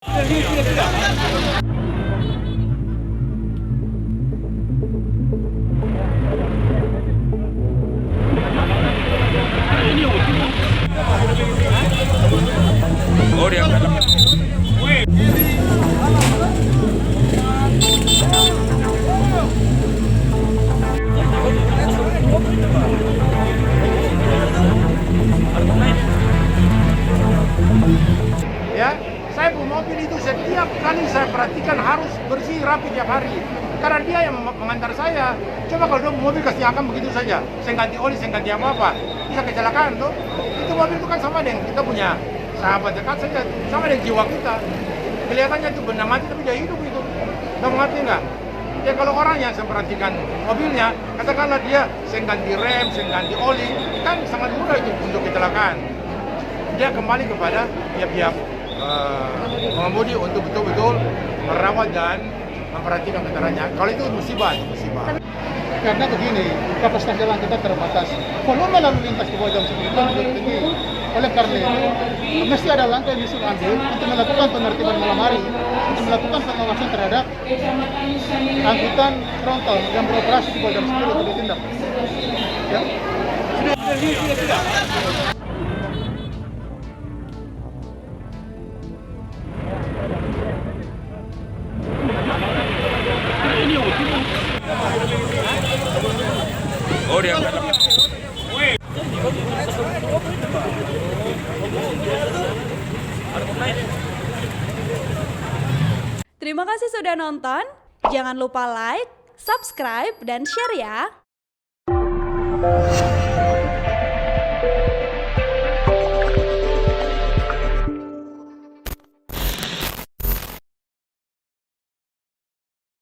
Oh, dia belakang. Ya, saya bu mobil itu setiap kali saya perhatikan harus bersih rapi tiap hari karena dia yang mengantar saya. Coba kalau dia mobil kasih akan begitu saja, saya ganti oli, saya ganti apa bisa kecelakaan tuh. Itu mobil itu kan sama dengan kita punya sahabat dekat saja, sama dengan jiwa kita. Kelihatannya itu benda mati tapi dia hidup itu. Kamu ngerti nggak? Ya kalau orang yang saya perhatikan mobilnya, katakanlah dia saya ganti rem, saya ganti oli, kan sangat mudah itu untuk kecelakaan. Dia kembali kepada pihak-pihak pengemudi untuk betul-betul merawat dan memperhatikan kendaraannya. Kalau itu musibah. Karena begini, kapasitas jalan kita terbatas. Volume lalu lintas di bawah jam 10 itu lebih tinggi. Oleh karena itu, mesti ada langkah yang disuruh ambil untuk melakukan penertiban malam hari, untuk melakukan pengawasan terhadap angkutan frontal yang beroperasi di bawah jam 10 untuk ditindak. Ya. Sudah. Oh, dia belakang. Terima kasih sudah nonton. Jangan lupa like, subscribe, dan share ya.